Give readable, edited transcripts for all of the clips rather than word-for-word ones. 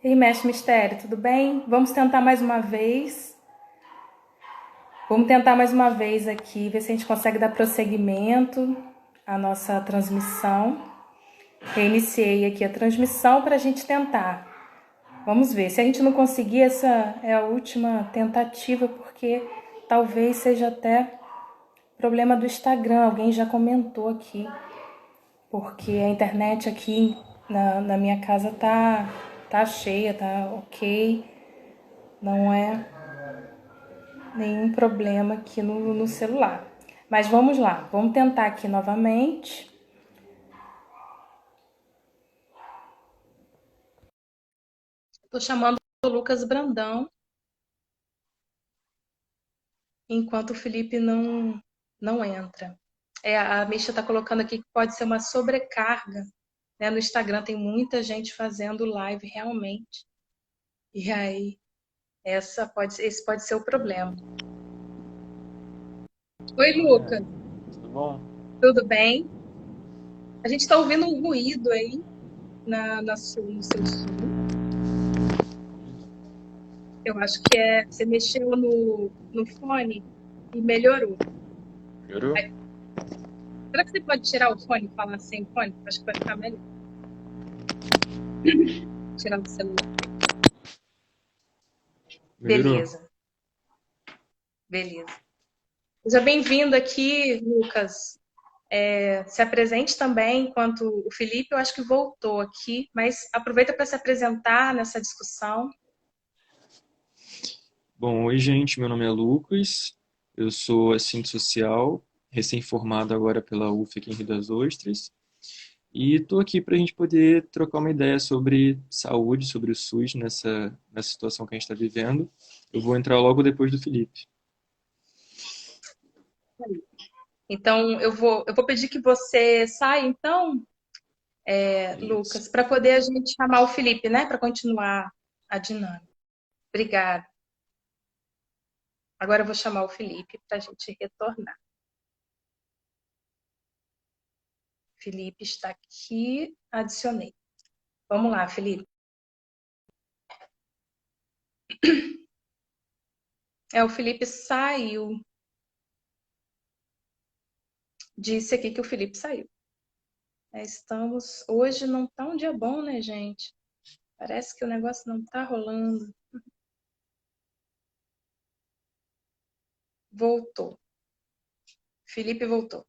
Ei, mestre Mistério, tudo bem? Vamos tentar mais uma vez. Vamos tentar mais uma vez aqui, ver se a gente consegue dar prosseguimento à nossa transmissão. Reiniciei aqui a transmissão para a gente tentar. Vamos ver. Se a gente não conseguir, essa é a última tentativa, porque talvez seja até problema do Instagram. Alguém já comentou aqui, porque a internet aqui na minha casa tá cheia, tá ok. Não é nenhum problema aqui no celular. Mas vamos lá, vamos tentar aqui novamente. Estou chamando o Lucas Brandão, enquanto o Felipe não entra. A Misha está colocando aqui que pode ser uma sobrecarga. Né? No Instagram tem muita gente fazendo live realmente. E aí, esse pode ser o problema. Oi, Lucas. Tudo bom? Tudo bem? A gente está ouvindo um ruído aí no seu som. Eu acho que você mexeu no fone e melhorou. Melhorou? Aí, será que você pode tirar o fone e falar sem fone? Acho que vai ficar melhor. Tirar do celular. Melhorou. Beleza, beleza. Seja bem-vindo aqui, Lucas. Se apresente também, enquanto o Felipe, eu acho que voltou aqui, mas aproveita para se apresentar nessa discussão. Bom, oi gente, meu nome é Lucas, eu sou assistente social, recém-formado agora pela UF aqui em Rio das Ostras, e estou aqui para a gente poder trocar uma ideia sobre saúde, sobre o SUS nessa situação que a gente está vivendo. Eu vou entrar logo depois do Felipe. Então, eu vou pedir que você saia, então, Isso. Lucas, para poder a gente chamar o Felipe, né? Para continuar a dinâmica. Obrigada. Agora eu vou chamar o Felipe para a gente retornar. Felipe está aqui, adicionei. Vamos lá, Felipe. O Felipe saiu. Disse aqui que o Felipe saiu. Hoje não tá um dia bom, né, gente? Parece que o negócio não tá rolando. Voltou. Felipe voltou.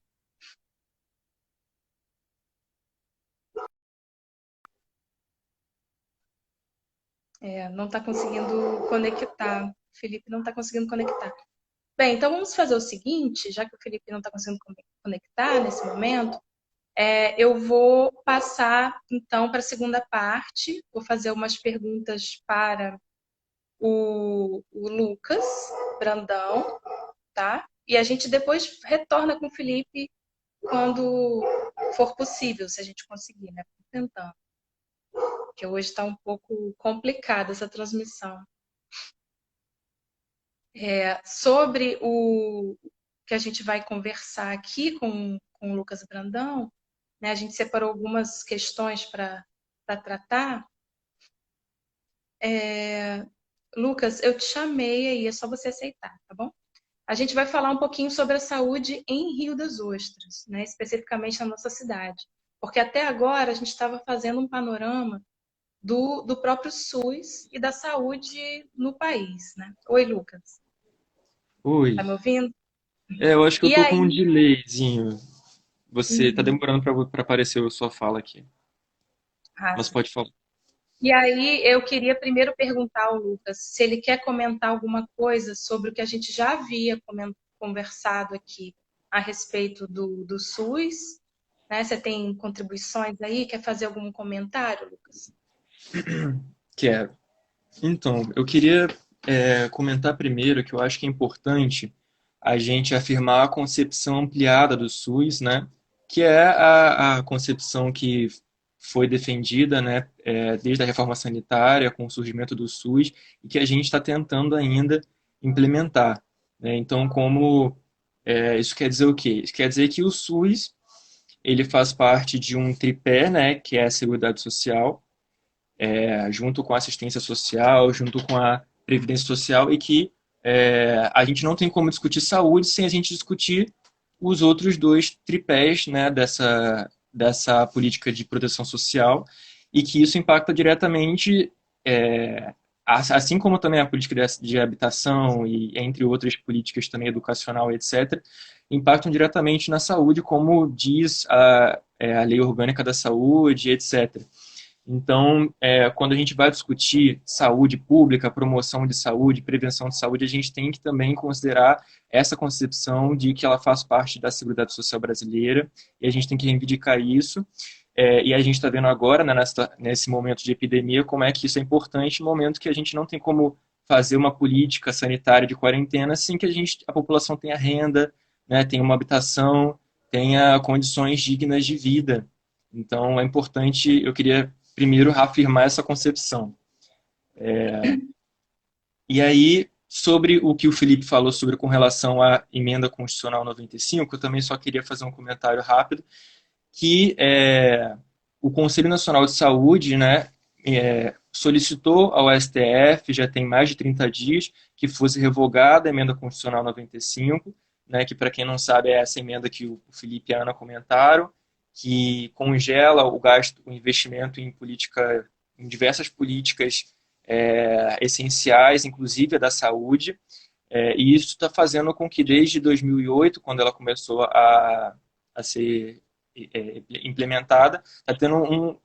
Não tá conseguindo conectar. Felipe não tá conseguindo conectar. Bem, então vamos fazer o seguinte, já que o Felipe não está conseguindo conectar nesse momento, eu vou passar então para a segunda parte, vou fazer umas perguntas para o Lucas Brandão, tá? E a gente depois retorna com o Felipe quando for possível, se a gente conseguir, né? Tentando. Porque hoje está um pouco complicada essa transmissão. Sobre o que a gente vai conversar aqui com o Lucas Brandão, né? A gente separou algumas questões para tratar. Lucas, eu te chamei aí, é só você aceitar, tá bom? A gente vai falar um pouquinho sobre a saúde em Rio das Ostras, né? Especificamente na nossa cidade. Porque até agora a gente estava fazendo um panorama do próprio SUS e da saúde no país, né? Oi, Lucas. Tá Oi. me ouvindo? Eu acho que eu E tô com aí? um delayzinho. Você tá Uhum. demorando para aparecer a sua fala aqui. Mas Raça. pode falar. E aí eu queria primeiro perguntar ao Lucas se ele quer comentar alguma coisa sobre o que a gente já havia conversado aqui a respeito do SUS, né? Você tem contribuições aí? Quer fazer algum comentário, Lucas? Quero. Então, eu queria comentar primeiro que eu acho que é importante a gente afirmar a concepção ampliada do SUS, né? Que é a concepção que foi defendida, né, desde a reforma sanitária, com o surgimento do SUS, e que a gente está tentando ainda implementar, né? Então, como Isso quer dizer o quê? Isso quer dizer que o SUS ele faz parte de um tripé, né, que é a Seguridade Social, junto com a assistência social, junto com a previdência social, e que a gente não tem como discutir saúde sem a gente discutir os outros dois tripés, né, dessa política de proteção social, e que isso impacta diretamente, assim como também a política de habitação e entre outras políticas também educacional, etc., impactam diretamente na saúde, como diz a Lei Orgânica da Saúde, etc. Então, quando a gente vai discutir saúde pública, promoção de saúde, prevenção de saúde, a gente tem que também considerar essa concepção de que ela faz parte da Seguridade Social brasileira e a gente tem que reivindicar isso. E a gente está vendo agora, né, nesse momento de epidemia, como é que isso é importante, no momento que a gente não tem como fazer uma política sanitária de quarentena sem que a população tenha renda, né, tenha uma habitação, tenha condições dignas de vida. Então, é importante, eu queria primeiro reafirmar essa concepção. E aí, sobre o que o Felipe falou sobre com relação à emenda constitucional 95, eu também só queria fazer um comentário rápido, que o Conselho Nacional de Saúde, né, solicitou ao STF, já tem mais de 30 dias, que fosse revogada a emenda constitucional 95, né, que para quem não sabe é essa emenda que o Felipe e a Ana comentaram, que congela o gasto, o investimento em política, em diversas políticas essenciais, inclusive a da saúde, e isso está fazendo com que desde 2008, quando ela começou a ser implementada, está tendo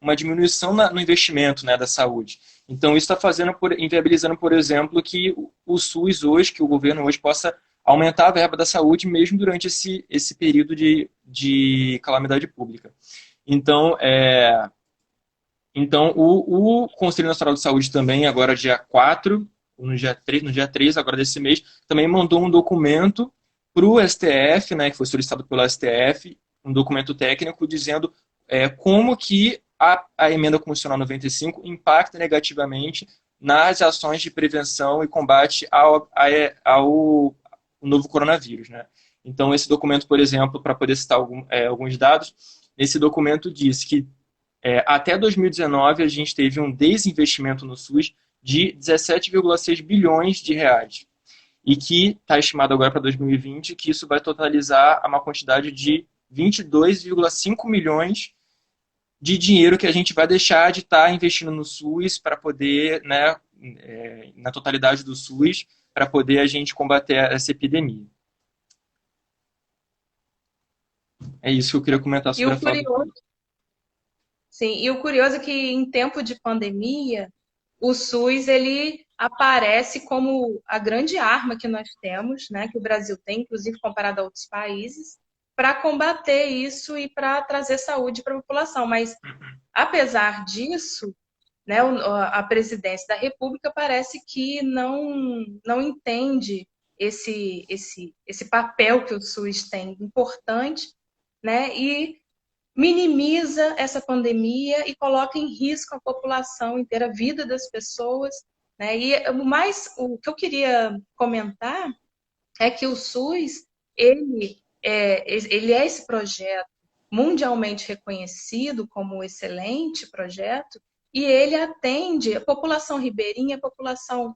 uma diminuição no investimento, né, da saúde. Então, isso está fazendo, inviabilizando, por exemplo, que o SUS hoje, que o governo hoje possa aumentar a verba da saúde mesmo durante esse período de calamidade pública. Então, o Conselho Nacional de Saúde também, agora dia 4, no dia 3 agora desse mês, também mandou um documento para o STF, né, que foi solicitado pelo STF, um documento técnico dizendo como que a emenda constitucional 95 impacta negativamente nas ações de prevenção e combate ao novo coronavírus, né? Então, esse documento, por exemplo, para poder citar alguns dados, esse documento diz que até 2019, a gente teve um desinvestimento no SUS de 17,6 bilhões de reais. E que está estimado agora para 2020 que isso vai totalizar uma quantidade de 22,5 milhões de dinheiro que a gente vai deixar de estar investindo no SUS para poder, né, na totalidade do SUS, para poder a gente combater essa epidemia. É isso que eu queria comentar E sobre a o fala do curioso, Felipe. sim, e o curioso é que em tempo de pandemia, o SUS ele aparece como a grande arma que nós temos, né, que o Brasil tem, inclusive comparado a outros países, para combater isso e para trazer saúde para a população. Mas, apesar disso, né, a presidência da República parece que não entende esse papel que o SUS tem importante, né, e minimiza essa pandemia e coloca em risco a população inteira, a vida das pessoas, né? E o que eu queria comentar é que o SUS ele é esse projeto mundialmente reconhecido como um excelente projeto e ele atende a população ribeirinha, a população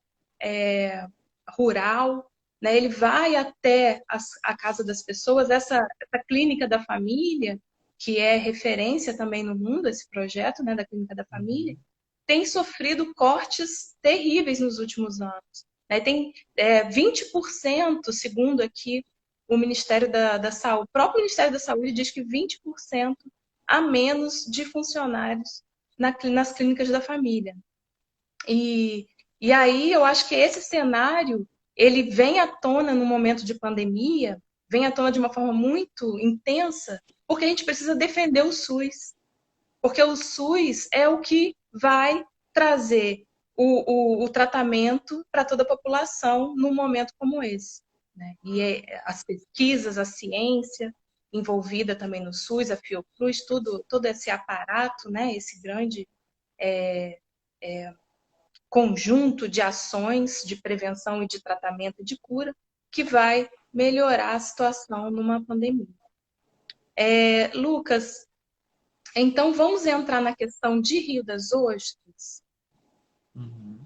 rural, né? Ele vai até a casa das pessoas, essa clínica da família, que é referência também no mundo, esse projeto, né, da clínica da família, tem sofrido cortes terríveis nos últimos anos. Né? Tem 20%, segundo aqui o Ministério da Saúde, o próprio Ministério da Saúde diz que 20% a menos de funcionários nas clínicas da família. E aí eu acho que esse cenário ele vem à tona no momento de pandemia, vem à tona de uma forma muito intensa, porque a gente precisa defender o SUS. Porque o SUS é o que vai trazer o tratamento para toda a população num momento como esse. Né? As pesquisas, a ciência envolvida também no SUS, a Fiocruz, todo esse aparato, né? Esse grande conjunto de ações de prevenção e de tratamento e de cura que vai melhorar a situação numa pandemia. Lucas, então vamos entrar na questão de Rio das Ostras. Uhum.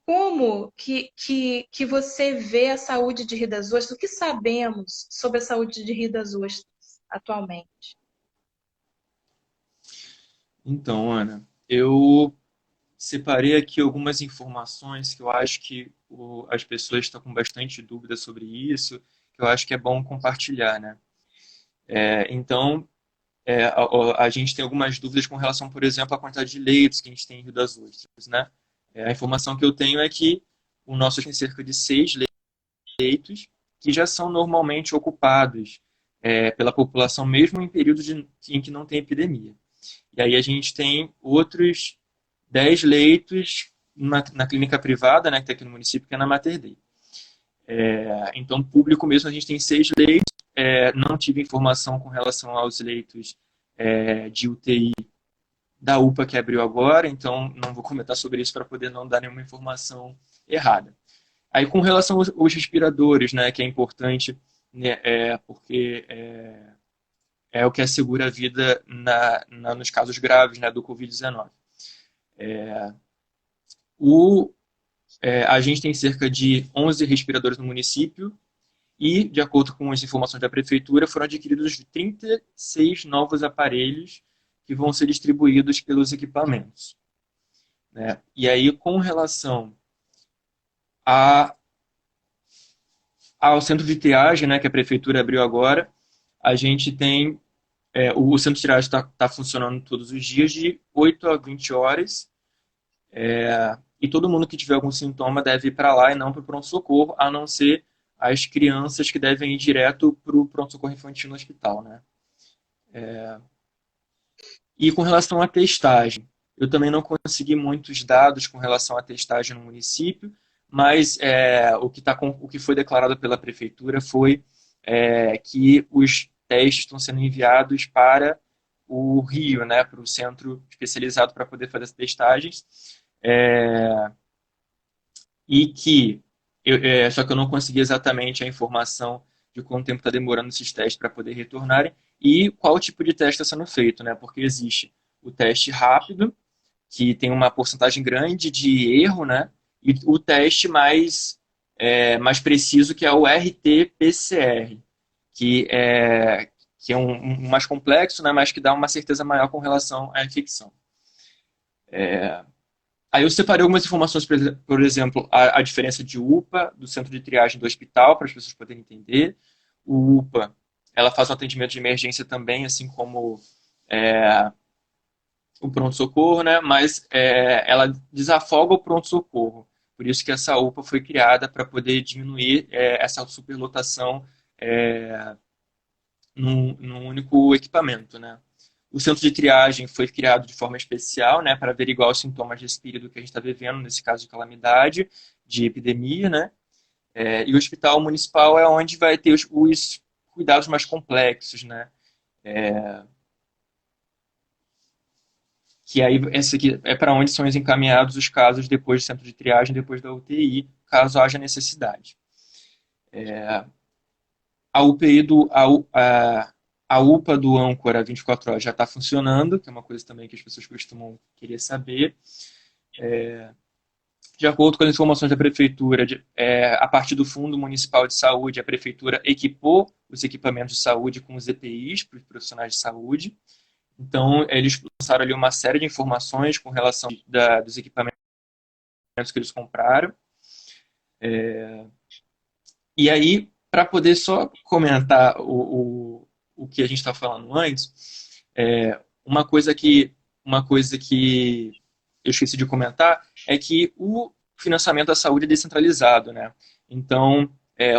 Como que você vê a saúde de Rio das Ostras? O que sabemos sobre a saúde de Rio das Ostras atualmente? Então, Ana, eu separei aqui algumas informações que eu acho que as pessoas estão com bastante dúvida sobre isso, que eu acho que é bom compartilhar, né? Então, a gente tem algumas dúvidas com relação, por exemplo, à quantidade de leitos que a gente tem em Rio das Ostras, né? A informação que eu tenho é que o nosso tem cerca de 6 leitos que já são normalmente ocupados pela população, mesmo em períodos em que não tem epidemia. E aí a gente tem outros 10 leitos na clínica privada, né, que está aqui no município, que é na Mater Dei. Então, público mesmo, a gente tem 6 leitos. Não tive informação com relação aos leitos de UTI da UPA que abriu agora, então não vou comentar sobre isso para poder não dar nenhuma informação errada. Aí, com relação aos respiradores, né, que é importante, né, porque é o que assegura a vida nos casos graves, né, do Covid-19. A gente tem cerca de 11 respiradores no município e, de acordo com as informações da prefeitura, foram adquiridos 36 novos aparelhos que vão ser distribuídos pelos equipamentos, né? E aí, com relação ao centro de triagem, né, que a prefeitura abriu agora, a gente tem o centro de triagem está funcionando todos os dias de 8 a 20 horas, e todo mundo que tiver algum sintoma deve ir para lá e não para o pronto-socorro, a não ser as crianças que devem ir direto para o pronto-socorro infantil no hospital, né? E com relação à testagem, eu também não consegui muitos dados com relação à testagem no município, mas o que foi declarado pela prefeitura foi que os testes estão sendo enviados para o Rio, né, para o centro especializado para poder fazer as testagens, e que só que eu não consegui exatamente a informação de quanto tempo está demorando esses testes para poder retornarem e qual tipo de teste está sendo feito, né? Porque existe o teste rápido, que tem uma porcentagem grande de erro, né? E o teste mais preciso, que é o RT-PCR, que é um mais complexo, né? Mas que dá uma certeza maior com relação à infecção. Aí eu separei algumas informações, por exemplo, a diferença de UPA, do centro de triagem do hospital, para as pessoas poderem entender. O UPA, ela faz um atendimento de emergência também, assim como o pronto-socorro, né? Mas ela desafoga o pronto-socorro. Por isso que essa UPA foi criada para poder diminuir essa superlotação num único equipamento, né? O centro de triagem foi criado de forma especial, né, para averiguar os sintomas desse período que a gente está vivendo, nesse caso de calamidade, de epidemia, né? E o hospital municipal é onde vai ter os cuidados mais complexos, né? Que aí esse aqui é para onde são encaminhados os casos depois do centro de triagem, depois da UTI, caso haja necessidade. A UPI a UPA do âncora 24 horas já está funcionando, que é uma coisa também que as pessoas costumam querer saber. De acordo com as informações da prefeitura, a partir do Fundo Municipal de Saúde, a prefeitura equipou os equipamentos de saúde com os EPIs para os profissionais de saúde. Então, eles lançaram ali uma série de informações com relação dos equipamentos que eles compraram. E aí, para poder só comentar o que a gente está falando antes, uma coisa que eu esqueci de comentar é que o financiamento da saúde é descentralizado, né? Então,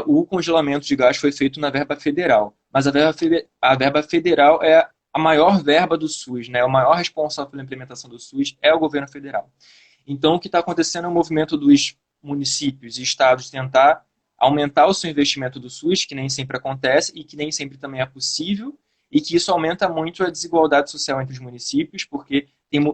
o congelamento de gastos foi feito na verba federal, mas a verba federal é a maior verba do SUS, né? O maior responsável pela implementação do SUS é o governo federal. Então, o que está acontecendo é um movimento dos municípios e estados tentar aumentar o seu investimento do SUS, que nem sempre acontece e que nem sempre também é possível, e que isso aumenta muito a desigualdade social entre os municípios, porque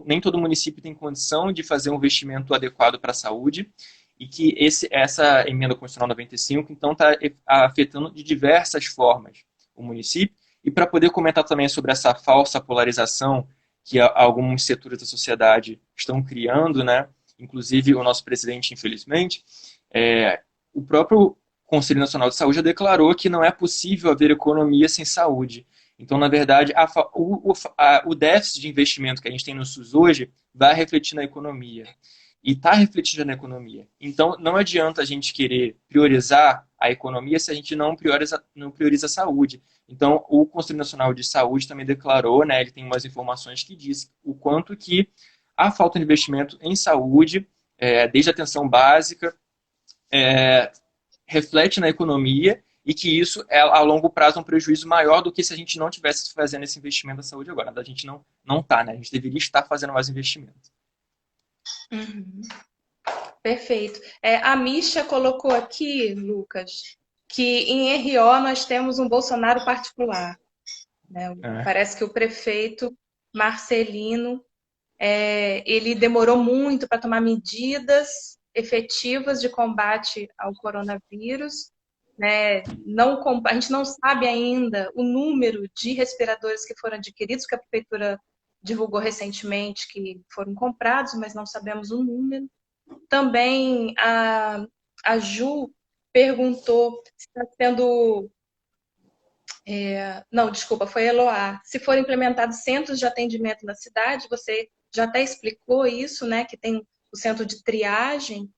nem todo município tem condição de fazer um investimento adequado para a saúde, e que essa emenda constitucional 95, então, está afetando de diversas formas o município. E para poder comentar também sobre essa falsa polarização que alguns setores da sociedade estão criando, né? Inclusive o nosso presidente, infelizmente, o próprio Conselho Nacional de Saúde já declarou que não é possível haver economia sem saúde. Então, na verdade, o déficit de investimento que a gente tem no SUS hoje vai refletir na economia. E está refletindo na economia. Então, não adianta a gente querer priorizar a economia se a gente não prioriza a saúde. Então, o Conselho Nacional de Saúde também declarou, né, ele tem umas informações que diz o quanto que a falta de investimento em saúde, desde a atenção básica, reflete na economia e que isso é, a longo prazo, um prejuízo maior do que se a gente não tivesse fazendo esse investimento na saúde agora. A gente não está, né? A gente deveria estar fazendo mais investimento. Uhum. Perfeito. A Misha colocou aqui, Lucas, que em RO nós temos um Bolsonaro particular, né? Parece que o prefeito Marcelino, ele demorou muito para tomar medidas efetivas de combate ao coronavírus, né? A gente não sabe ainda o número de respiradores que foram adquiridos, que a prefeitura divulgou recentemente que foram comprados, mas não sabemos o número. Também a Ju perguntou se está sendo. Não, desculpa, foi a Eloá. Se forem implementados centros de atendimento na cidade, você já até explicou isso, né? Que tem o centro de triagem,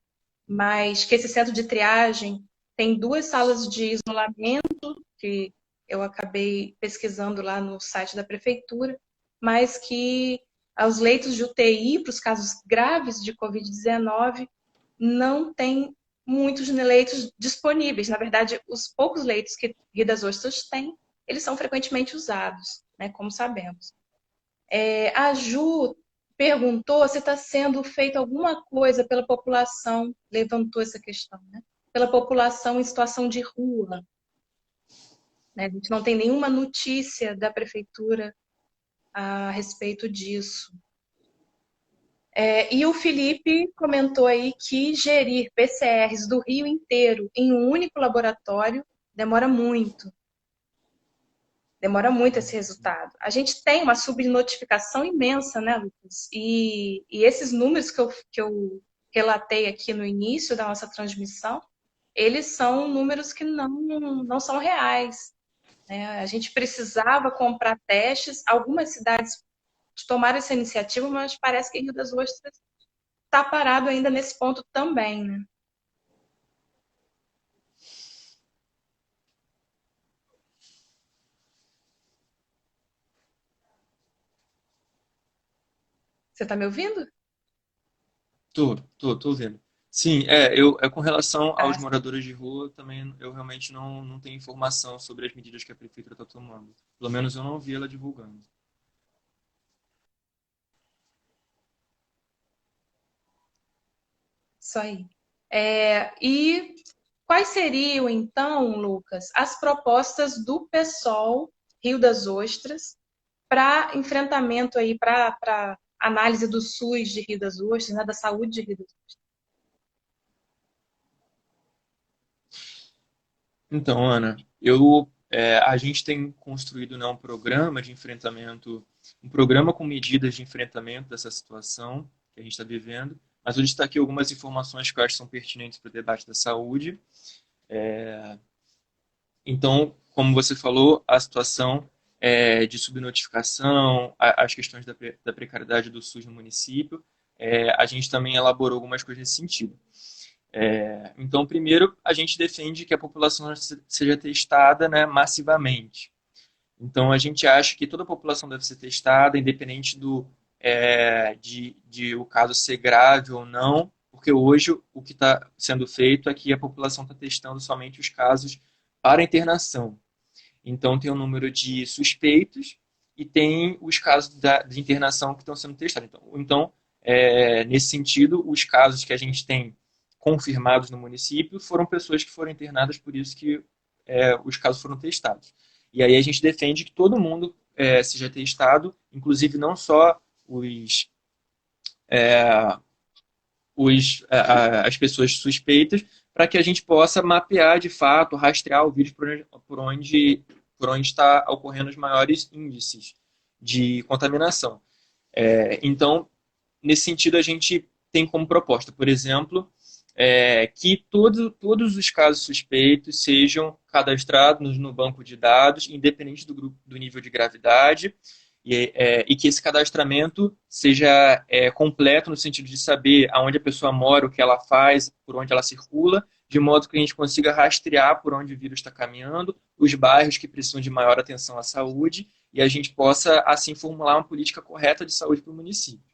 mas que esse centro de triagem tem 2 salas de isolamento, que eu acabei pesquisando lá no site da prefeitura, mas que os leitos de UTI para os casos graves de Covid-19 não tem muitos leitos disponíveis. Na verdade, os poucos leitos que Rio das Ostras tem, eles são frequentemente usados, né, como sabemos. A Ju perguntou se está sendo feita alguma coisa pela população, levantou essa questão, né? Pela população em situação de rua. Né? A gente não tem nenhuma notícia da prefeitura a respeito disso. E o Felipe comentou aí que gerir PCRs do Rio inteiro em um único laboratório demora muito. Demora muito esse resultado. A gente tem uma subnotificação imensa, né, Lucas? E esses números que eu relatei aqui no início da nossa transmissão, eles são números que não são reais. Né? A gente precisava comprar testes. Algumas cidades tomaram essa iniciativa, mas parece que Rio das Ostras está parado ainda nesse ponto também, né? Você está me ouvindo? Tô vendo. Sim, com relação aos moradores de rua, também eu realmente não tenho informação sobre as medidas que a prefeitura está tomando. Pelo menos eu não vi ela divulgando. Isso aí. E quais seriam, então, Lucas, as propostas do PSOL Rio das Ostras para enfrentamento aí, para análise do SUS de Rio das Ostras, né, da saúde de Rio das Ostras? Então, Ana, a gente tem construído, né, um programa de enfrentamento, um programa com medidas de enfrentamento dessa situação que a gente está vivendo, mas eu destaquei algumas informações que eu acho que são pertinentes para o debate da saúde. Então, como você falou, a situação de subnotificação, as questões da precariedade do SUS no município, a gente também elaborou algumas coisas nesse sentido. Então, primeiro, a gente defende que a população seja testada, né, massivamente. Então, a gente acha que toda a população deve ser testada, independente de o caso ser grave ou não, porque hoje o que está sendo feito é que a população está testando somente os casos para internação. Então, tem o número de suspeitos e tem os casos de internação que estão sendo testados. Então, nesse sentido, os casos que a gente tem confirmados no município foram pessoas que foram internadas, por isso que os casos foram testados. E aí a gente defende que todo mundo seja testado, inclusive não só as pessoas suspeitas, para que a gente possa mapear de fato, rastrear o vírus por onde está ocorrendo os maiores índices de contaminação. Então, nesse sentido, a gente tem como proposta, por exemplo, que todos os casos suspeitos sejam cadastrados no banco de dados, independente do nível de gravidade, e que esse cadastramento seja completo no sentido de saber aonde a pessoa mora, o que ela faz, por onde ela circula, de modo que a gente consiga rastrear por onde o vírus está caminhando, os bairros que precisam de maior atenção à saúde, e a gente possa, assim, formular uma política correta de saúde para o município.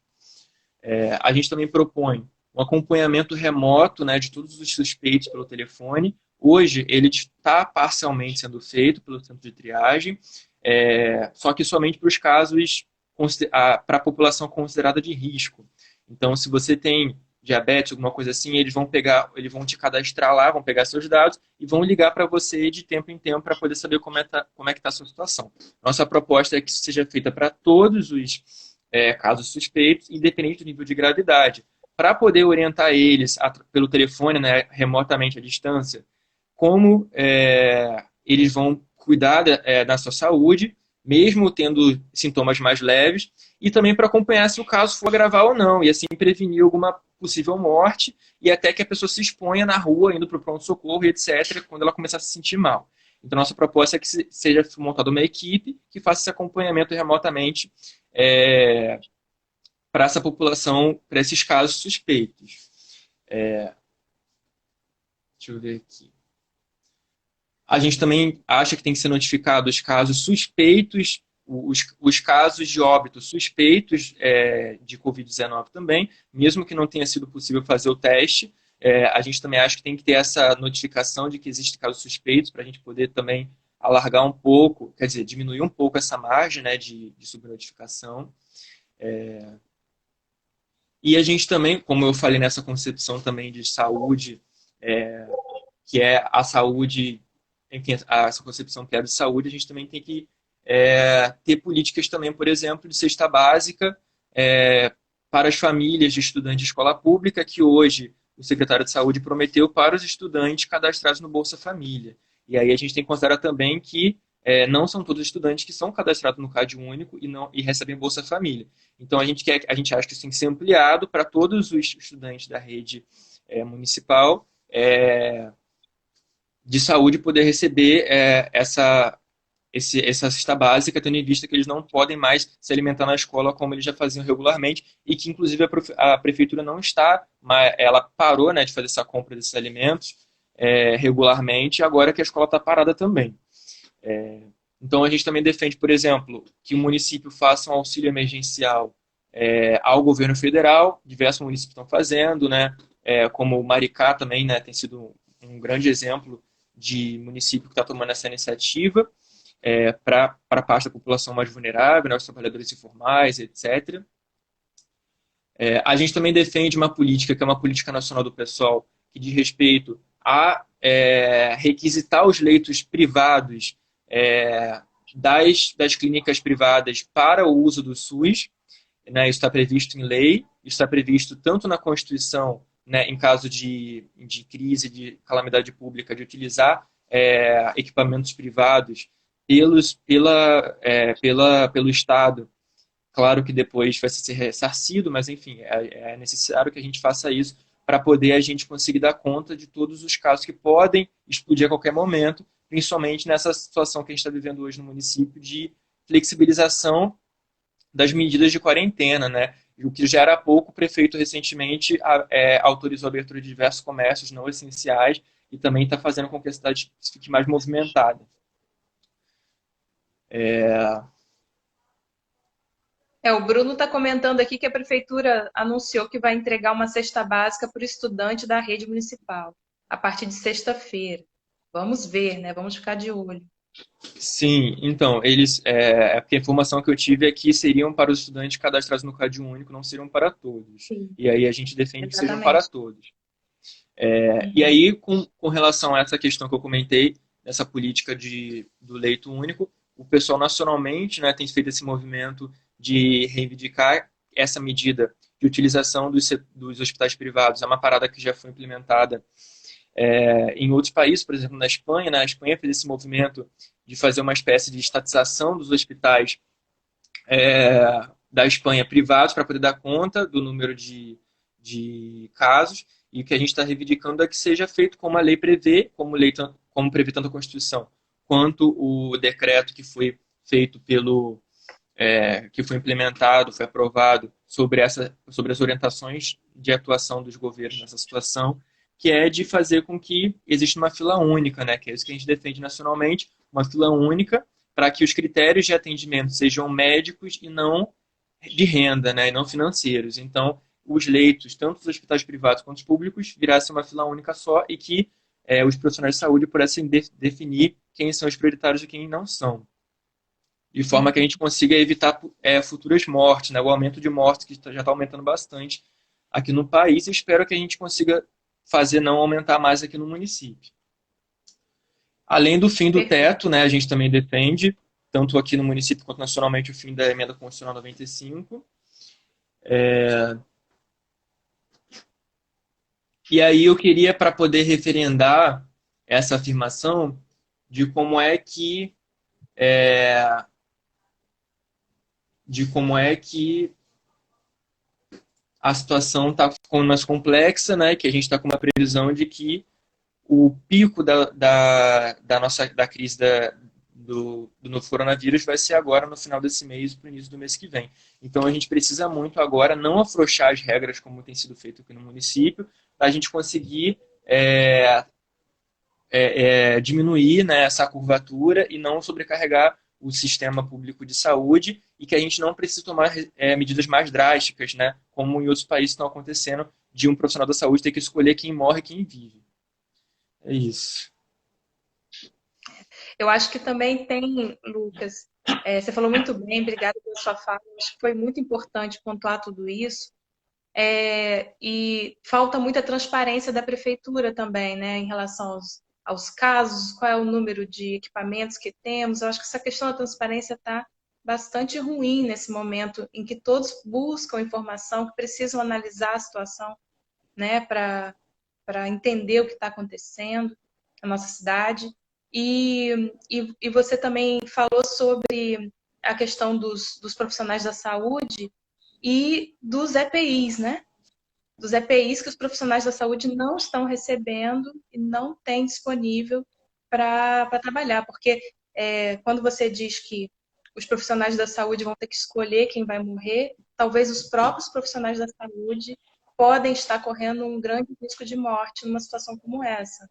A gente também propõe um acompanhamento remoto, né, de todos os suspeitos pelo telefone. Hoje, ele está parcialmente sendo feito pelo centro de triagem, só que somente para os casos, para a população considerada de risco. Então, se você tem diabetes, alguma coisa assim, eles vão te cadastrar lá, vão pegar seus dados e vão ligar para você de tempo em tempo para poder saber como é que está a sua situação. Nossa proposta é que isso seja feita para todos os casos suspeitos, independente do nível de gravidade, para poder orientar eles pelo telefone, né, remotamente à distância, como eles vão cuidar da sua saúde, mesmo tendo sintomas mais leves, e também para acompanhar se o caso for gravar ou não, e assim prevenir alguma possível morte, e até que a pessoa se exponha na rua, indo para o pronto-socorro, etc., quando ela começar a se sentir mal. Então, nossa proposta é que seja montada uma equipe que faça esse acompanhamento remotamente para essa população, para esses casos suspeitos. Deixa eu ver aqui. A gente também acha que tem que ser notificado os casos suspeitos, os casos de óbito suspeitos de Covid-19 também, mesmo que não tenha sido possível fazer o teste. A gente também acha que tem que ter essa notificação de que existe casos suspeitos para a gente poder também alargar um pouco, quer dizer, diminuir um pouco essa margem, né, de subnotificação. E a gente também, como eu falei nessa concepção também de saúde, que é a saúde, enfim, essa concepção que é de saúde, a gente também tem que ter políticas também, por exemplo, de cesta básica para as famílias de estudantes de escola pública, que hoje o secretário de Saúde prometeu para os estudantes cadastrados no Bolsa Família. E aí a gente tem que considerar também que não são todos os estudantes que são cadastrados no Cade Único e recebem Bolsa Família. Então a gente acha que isso tem que ser ampliado para todos os estudantes da rede municipal de saúde poder receber essa cesta básica, tendo em vista que eles não podem mais se alimentar na escola como eles já faziam regularmente e que, inclusive, a prefeitura não está, ela parou, né, de fazer essa compra desses alimentos regularmente, agora que a escola está parada também. Então, a gente também defende, por exemplo, que o município faça um auxílio emergencial ao governo federal, diversos municípios estão fazendo, né, como o Maricá também, né, tem sido um grande exemplo de município que está tomando essa iniciativa, para parte da população mais vulnerável, né, os trabalhadores informais, etc. A gente também defende uma política, que é uma política nacional do PSOL, que diz respeito a requisitar os leitos privados das clínicas privadas para o uso do SUS. Né, isso está previsto em lei, isso está previsto tanto na Constituição, né, em caso de crise, de calamidade pública, de utilizar equipamentos privados pelo Estado. Claro que depois vai ser ressarcido, mas enfim, é necessário que a gente faça isso para poder a gente conseguir dar conta de todos os casos que podem explodir a qualquer momento, principalmente nessa situação que a gente está vivendo hoje no município de flexibilização das medidas de quarentena, né? O que já era pouco, o prefeito recentemente autorizou a abertura de diversos comércios não essenciais e também está fazendo com que a cidade fique mais movimentada. O Bruno está comentando aqui que a prefeitura anunciou que vai entregar uma cesta básica para o estudante da rede municipal, a partir de sexta-feira. Vamos ver, né? Vamos ficar de olho. Sim, então, porque a informação que eu tive é que seriam para os estudantes cadastrados no Cade Único, não seriam para todos. Sim. E aí a gente defende que sejam Exatamente. para todos. E aí, com relação a essa questão que eu comentei, dessa política do leito único, o pessoal nacionalmente, né, tem feito esse movimento de reivindicar essa medida de utilização dos hospitais privados é uma parada que já foi implementada em outros países, por exemplo, na Espanha. Né? A Espanha fez esse movimento de fazer uma espécie de estatização dos hospitais da Espanha privados para poder dar conta do número de casos, e o que a gente está reivindicando é que seja feito como a lei prevê, como prevê tanto a Constituição quanto o decreto que foi feito que foi implementado, foi aprovado sobre as orientações de atuação dos governos nessa situação, que é de fazer com que exista uma fila única, né? Que é isso que a gente defende nacionalmente, uma fila única, para que os critérios de atendimento sejam médicos e não de renda, né? E não financeiros. Então, os leitos, tanto dos hospitais privados quanto os públicos, virassem uma fila única só e que os profissionais de saúde pudessem definir quem são os prioritários e quem não são, de forma que a gente consiga evitar futuras mortes, né? O aumento de mortes que já está aumentando bastante aqui no país, e espero que a gente consiga fazer não aumentar mais aqui no município. Além do fim do teto, né, a gente também defende, tanto aqui no município quanto nacionalmente, o fim da Emenda Constitucional 95. E aí eu queria, para poder referendar essa afirmação, de como é que a situação está ficando mais complexa, né? Que a gente está com uma previsão de que o pico da crise do novo coronavírus vai ser agora no final desse mês, para o início do mês que vem. Então a gente precisa muito agora não afrouxar as regras como tem sido feito aqui no município, para a gente conseguir diminuir, né, essa curvatura e não sobrecarregar o sistema público de saúde, e que a gente não precise tomar medidas mais drásticas, né, como em outros países estão acontecendo, de um profissional da saúde ter que escolher quem morre e quem vive. É isso. Eu acho que também tem, Lucas, você falou muito bem, obrigada pela sua fala, acho que foi muito importante pontuar tudo isso, e falta muita transparência da prefeitura também, né, em relação aos casos, qual é o número de equipamentos que temos. Eu acho que essa questão da transparência está bastante ruim nesse momento em que todos buscam informação, que precisam analisar a situação, né, para entender o que está acontecendo na nossa cidade. E você também falou sobre a questão dos profissionais da saúde e dos EPIs, né? Dos EPIs que os profissionais da saúde não estão recebendo e não têm disponível para trabalhar. Porque quando você diz que os profissionais da saúde vão ter que escolher quem vai morrer, talvez os próprios profissionais da saúde podem estar correndo um grande risco de morte numa situação como essa.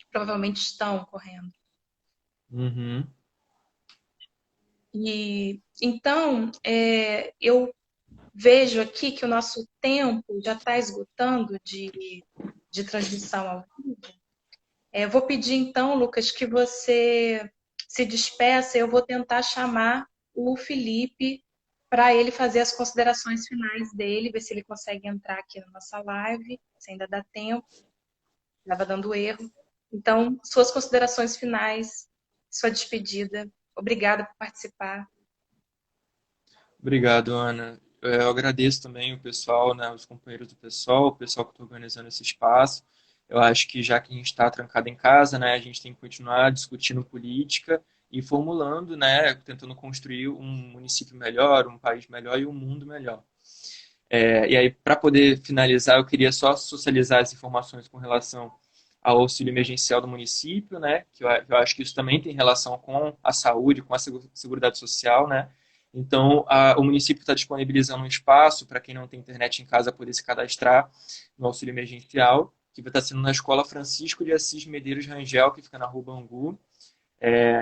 Provavelmente estão correndo. Uhum. E então, eu vejo aqui que o nosso tempo já está esgotando de transmissão ao vivo. Eu vou pedir então, Lucas, que você se despeça. Eu vou tentar chamar o Felipe para ele fazer as considerações finais dele, ver se ele consegue entrar aqui na nossa live, se ainda dá tempo. Estava dando erro. Então, suas considerações finais, sua despedida. Obrigada por participar. Obrigado, Ana. Eu agradeço também o pessoal, né, os companheiros do pessoal, o pessoal que está organizando esse espaço. Eu acho que já que a gente está trancado em casa, né, a gente tem que continuar discutindo política e formulando, né, tentando construir um município melhor, um país melhor e um mundo melhor. E aí, para poder finalizar, eu queria só socializar as informações com relação ao auxílio emergencial do município, né, que eu acho que isso também tem relação com a saúde, com a seguridade social, né. Então, o município está disponibilizando um espaço para quem não tem internet em casa poder se cadastrar no auxílio emergencial, que vai estar sendo na Escola Francisco de Assis Medeiros Rangel, que fica na Rua Bangu,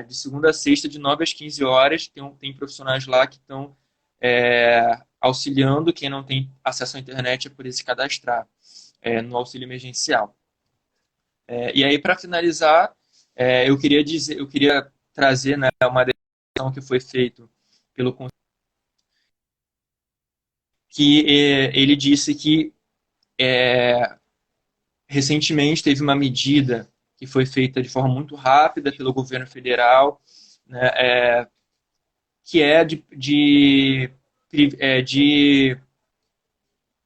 de segunda a sexta, de 9 às 15 horas. Tem profissionais lá que estão auxiliando quem não tem acesso à internet a poder se cadastrar no auxílio emergencial. E aí, para finalizar, eu queria trazer, né, uma decisão que foi feita pelo que ele disse que recentemente teve uma medida que foi feita de forma muito rápida pelo governo federal, né, que é de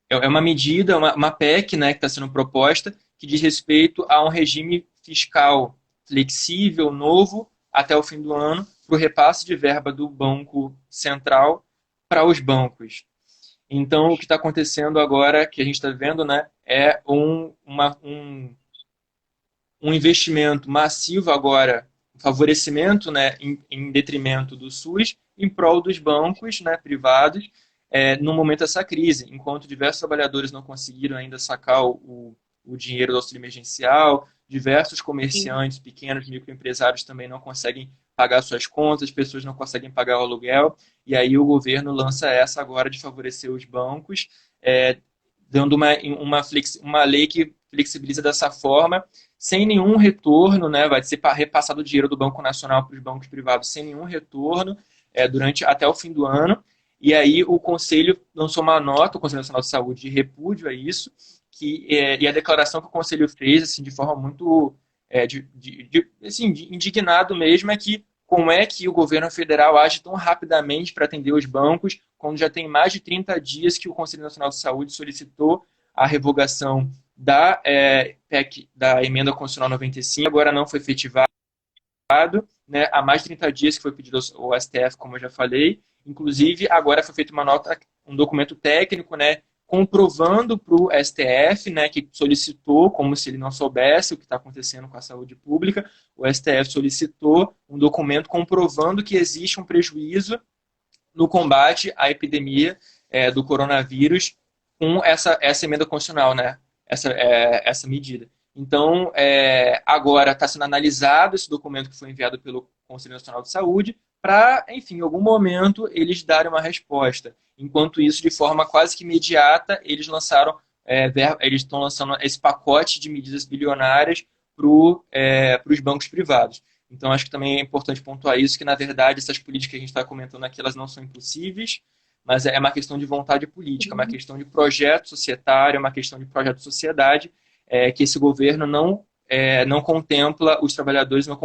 é uma medida, uma PEC, né, que está sendo proposta, que diz respeito a um regime fiscal flexível, novo, até o fim do ano, para o repasse de verba do Banco Central para os bancos. Então, o que está acontecendo agora, que a gente está vendo, né, é um investimento massivo agora, um favorecimento, né, em detrimento do SUS, em prol dos bancos, né, privados, no momento dessa crise, enquanto diversos trabalhadores não conseguiram ainda sacar o dinheiro do auxílio emergencial, diversos comerciantes, pequenos, microempresários também não conseguem pagar suas contas, pessoas não conseguem pagar o aluguel, e aí o governo lança essa agora de favorecer os bancos, dando uma lei que flexibiliza dessa forma, sem nenhum retorno, né? Vai ser repassado o dinheiro do Banco Nacional para os bancos privados sem nenhum retorno durante até o fim do ano. E aí o Conselho lançou uma nota, o Conselho Nacional de Saúde, de repúdio a isso, e a declaração que o Conselho fez, assim, de forma muito assim, indignado mesmo, é que como é que o governo federal age tão rapidamente para atender os bancos, quando já tem mais de 30 dias que o Conselho Nacional de Saúde solicitou a revogação PEC, da emenda constitucional 95, agora não foi efetivado, né, há mais de 30 dias que foi pedido ao STF, como eu já falei. Inclusive, agora foi feita uma nota, um documento técnico, né, comprovando para o STF, né, que solicitou, como se ele não soubesse o que está acontecendo com a saúde pública, o STF solicitou um documento comprovando que existe um prejuízo no combate à epidemia do coronavírus com essa emenda constitucional, né? Essa medida. Então, agora está sendo analisado esse documento que foi enviado pelo Conselho Nacional de Saúde para, enfim, em algum momento eles darem uma resposta. Enquanto isso, de forma quase que imediata, eles estão lançando esse pacote de medidas bilionárias para os bancos privados. Então, acho que também é importante pontuar isso, que, na verdade, essas políticas que a gente está comentando aqui, elas não são impossíveis, mas é uma questão de vontade política, é uma questão de projeto societário, é uma questão de projeto de sociedade, que esse governo não contempla os trabalhadores, não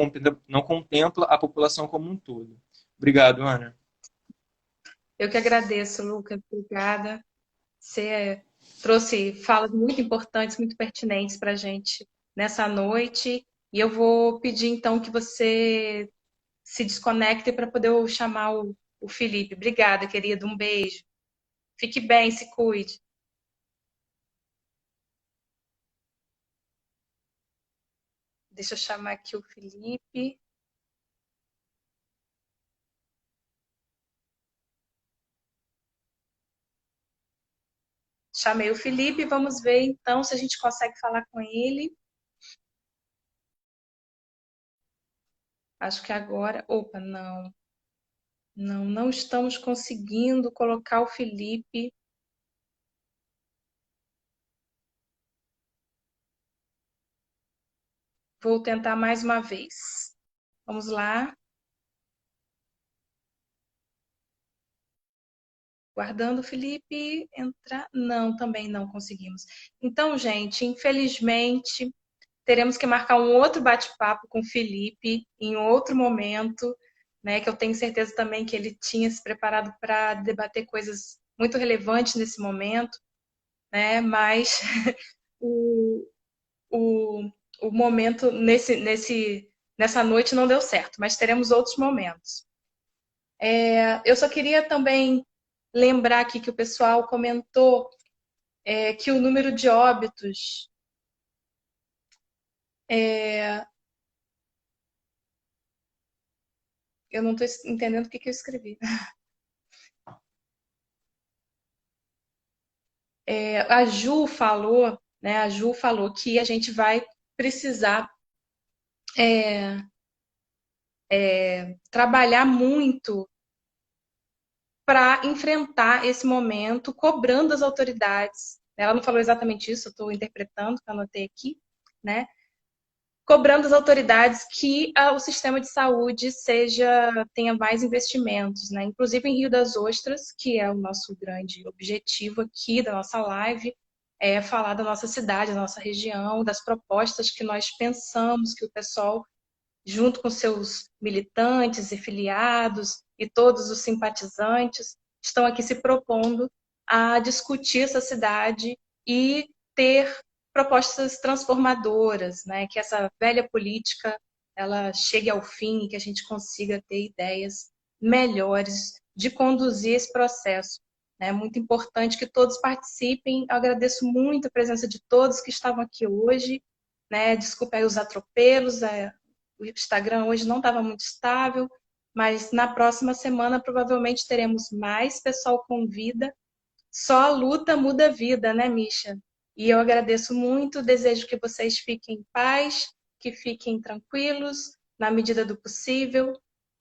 contempla a população como um todo. Obrigado, Ana. Eu que agradeço, Lucas. Obrigada. Você trouxe falas muito importantes, muito pertinentes para a gente nessa noite. E eu vou pedir, então, que você se desconecte para poder eu chamar o Felipe. Obrigada, querido. Um beijo. Fique bem, se cuide. Deixa eu chamar aqui o Felipe. Chamei o Felipe, vamos ver então se a gente consegue falar com ele. Acho que agora. Opa, não. Não estamos conseguindo colocar o Felipe. Vou tentar mais uma vez. Vamos lá. Guardando o Felipe entrar. Não, também não conseguimos. Então, gente, infelizmente, teremos que marcar um outro bate-papo com o Felipe em outro momento, né? Que eu tenho certeza também que ele tinha se preparado para debater coisas muito relevantes nesse momento, né? Mas o, o, o momento nessa noite não deu certo, mas teremos outros momentos. Eu só queria também lembrar aqui que o pessoal comentou que o número de óbitos eu não estou entendendo o que eu escrevi. A Ju falou, né? A Ju falou que a gente vai precisar trabalhar muito para enfrentar esse momento, cobrando as autoridades. Ela não falou exatamente isso, eu estou interpretando, que eu anotei aqui, né? Cobrando as autoridades que o sistema de saúde tenha mais investimentos, né? Inclusive em Rio das Ostras, que é o nosso grande objetivo aqui da nossa live, é falar da nossa cidade, da nossa região, das propostas que nós pensamos que o pessoal, junto com seus militantes e filiados e todos os simpatizantes, estão aqui se propondo a discutir essa cidade e ter propostas transformadoras, né? Que essa velha política ela chegue ao fim e que a gente consiga ter ideias melhores de conduzir esse processo. É muito importante que todos participem. Eu agradeço muito a presença de todos que estavam aqui hoje, né? Desculpa aí os atropelos, o Instagram hoje não estava muito estável, mas na próxima semana provavelmente teremos mais pessoal com vida. Só a luta muda a vida, né, Misha? E eu agradeço muito, desejo que vocês fiquem em paz, que fiquem tranquilos, na medida do possível.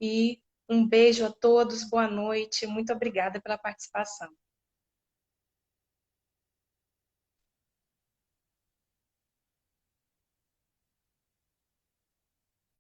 E um beijo a todos, boa noite, muito obrigada pela participação.